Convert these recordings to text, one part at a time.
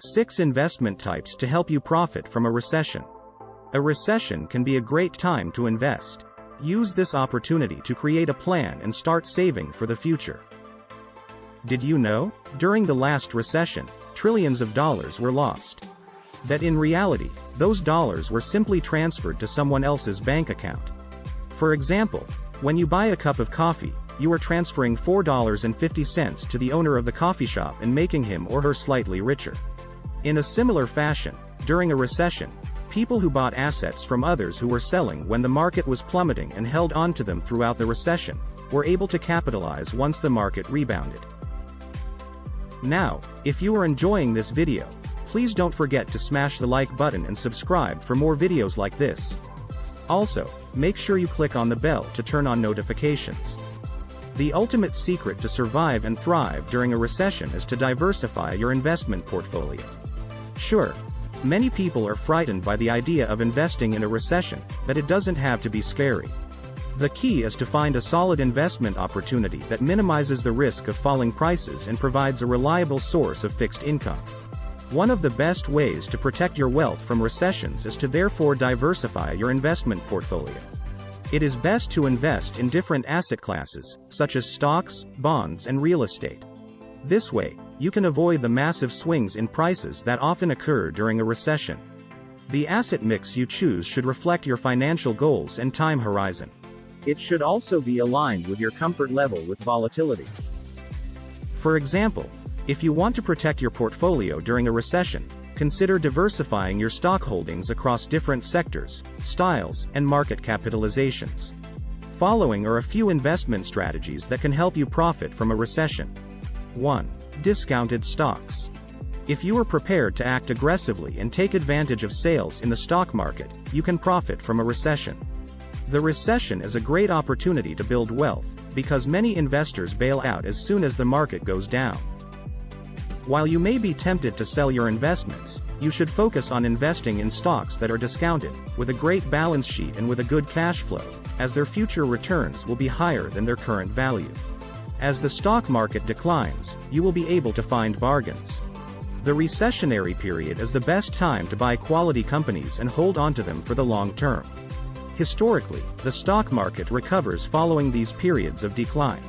6 investment types to help you profit from a recession. A recession can be a great time to invest. Use this opportunity to create a plan and start saving for the future. Did you know, during the last recession, trillions of dollars were lost? That in reality, those dollars were simply transferred to someone else's bank account. For example, when you buy a cup of coffee, you are transferring $4.50 to the owner of the coffee shop and making him or her slightly richer. In a similar fashion, during a recession, people who bought assets from others who were selling when the market was plummeting and held on to them throughout the recession, were able to capitalize once the market rebounded. Now, if you are enjoying this video, please don't forget to smash the like button and subscribe for more videos like this. Also, make sure you click on the bell to turn on notifications. The ultimate secret to survive and thrive during a recession is to diversify your investment portfolio. Sure, many people are frightened by the idea of investing in a recession, but it doesn't have to be scary. The key is to find a solid investment opportunity that minimizes the risk of falling prices and provides a reliable source of fixed income. One of the best ways to protect your wealth from recessions is to therefore diversify your investment portfolio. It is best to invest in different asset classes, such as stocks, bonds, and real estate. This way, you can avoid the massive swings in prices that often occur during a recession. The asset mix you choose should reflect your financial goals and time horizon. It should also be aligned with your comfort level with volatility. For example, if you want to protect your portfolio during a recession, consider diversifying your stock holdings across different sectors, styles, and market capitalizations. Following are a few investment strategies that can help you profit from a recession. 1. Discounted stocks. If you are prepared to act aggressively and take advantage of sales in the stock market, you can profit from a recession. The recession is a great opportunity to build wealth, because many investors bail out as soon as the market goes down. While you may be tempted to sell your investments, you should focus on investing in stocks that are discounted, with a great balance sheet and with a good cash flow, as their future returns will be higher than their current value. As the stock market declines, you will be able to find bargains. The recessionary period is the best time to buy quality companies and hold onto them for the long term. Historically, the stock market recovers following these periods of decline.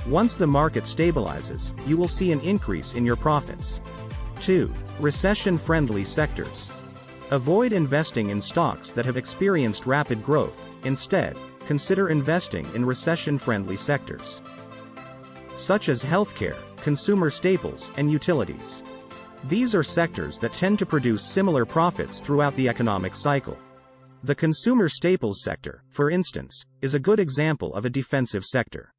Once the market stabilizes, you will see an increase in your profits. 2. Recession-friendly sectors. Avoid investing in stocks that have experienced rapid growth. Instead, consider investing in recession-friendly sectors, such as healthcare, consumer staples, and utilities. These are sectors that tend to produce similar profits throughout the economic cycle. The consumer staples sector, for instance, is a good example of a defensive sector.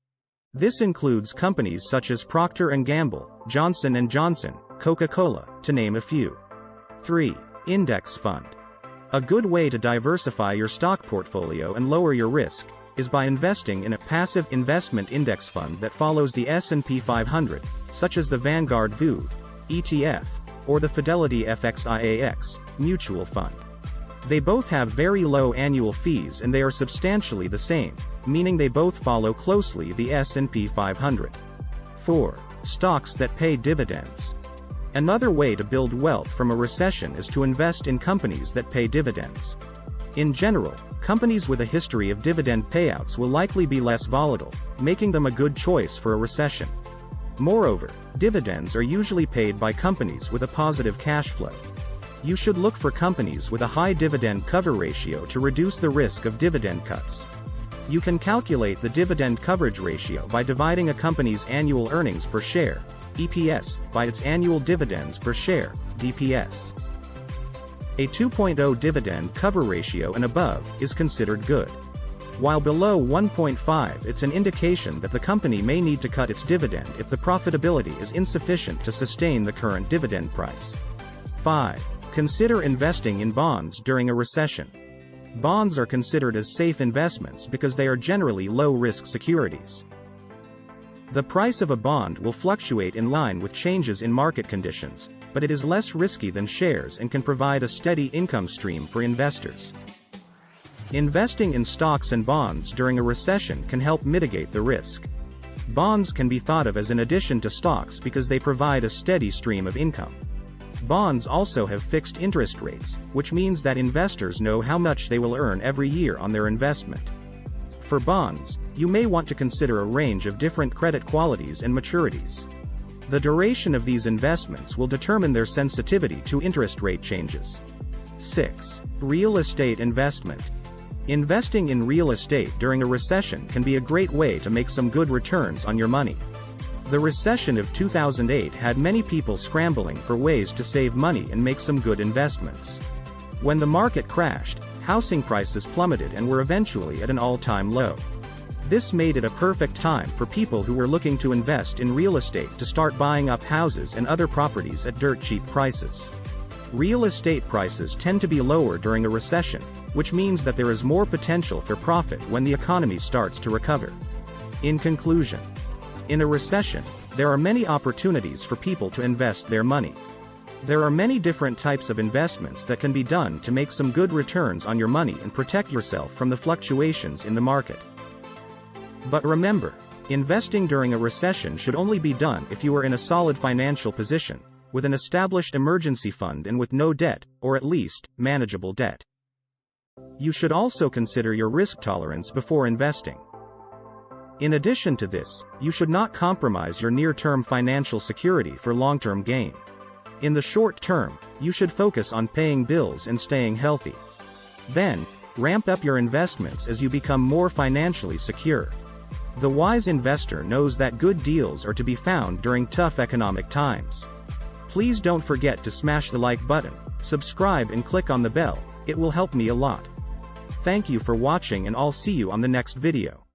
This includes companies such as Procter & Gamble, Johnson & Johnson, Coca-Cola, to name a few. 3. Index fund. A good way to diversify your stock portfolio and lower your risk is by investing in a passive investment index fund that follows the S&P 500, such as the Vanguard VU ETF or the Fidelity FXIAX mutual fund. They both have very low annual fees and they are substantially the same, meaning they both follow closely the S&P 500. 4. Stocks that pay dividends. Another way to build wealth from a recession is to invest in companies that pay dividends. In general, companies with a history of dividend payouts will likely be less volatile, making them a good choice for a recession. Moreover, dividends are usually paid by companies with a positive cash flow. You should look for companies with a high dividend cover ratio to reduce the risk of dividend cuts. You can calculate the dividend coverage ratio by dividing a company's annual earnings per share, EPS, by its annual dividends per share, DPS. A 2.0 dividend cover ratio and above is considered good. While below 1.5, it's an indication that the company may need to cut its dividend if the profitability is insufficient to sustain the current dividend price. 5. Consider investing in bonds during a recession. Bonds are considered as safe investments because they are generally low-risk securities. The price of a bond will fluctuate in line with changes in market conditions, but it is less risky than shares and can provide a steady income stream for investors. Investing in stocks and bonds during a recession can help mitigate the risk. Bonds can be thought of as an addition to stocks because they provide a steady stream of income. Bonds also have fixed interest rates, which means that investors know how much they will earn every year on their investment. For bonds, you may want to consider a range of different credit qualities and maturities. The duration of these investments will determine their sensitivity to interest rate changes. 6. Real estate investment. Investing in real estate during a recession can be a great way to make some good returns on your money. The recession of 2008 had many people scrambling for ways to save money and make some good investments. When the market crashed, housing prices plummeted and were eventually at an all-time low. This made it a perfect time for people who were looking to invest in real estate to start buying up houses and other properties at dirt cheap prices. Real estate prices tend to be lower during a recession, which means that there is more potential for profit when the economy starts to recover. In conclusion, in a recession, there are many opportunities for people to invest their money. There are many different types of investments that can be done to make some good returns on your money and protect yourself from the fluctuations in the market. But remember, investing during a recession should only be done if you are in a solid financial position, with an established emergency fund and with no debt, or at least, manageable debt. You should also consider your risk tolerance before investing. In addition to this, you should not compromise your near-term financial security for long-term gain. In the short term, you should focus on paying bills and staying healthy. Then, ramp up your investments as you become more financially secure. The wise investor knows that good deals are to be found during tough economic times. Please don't forget to smash the like button, subscribe and click on the bell, it will help me a lot. Thank you for watching and I'll see you on the next video.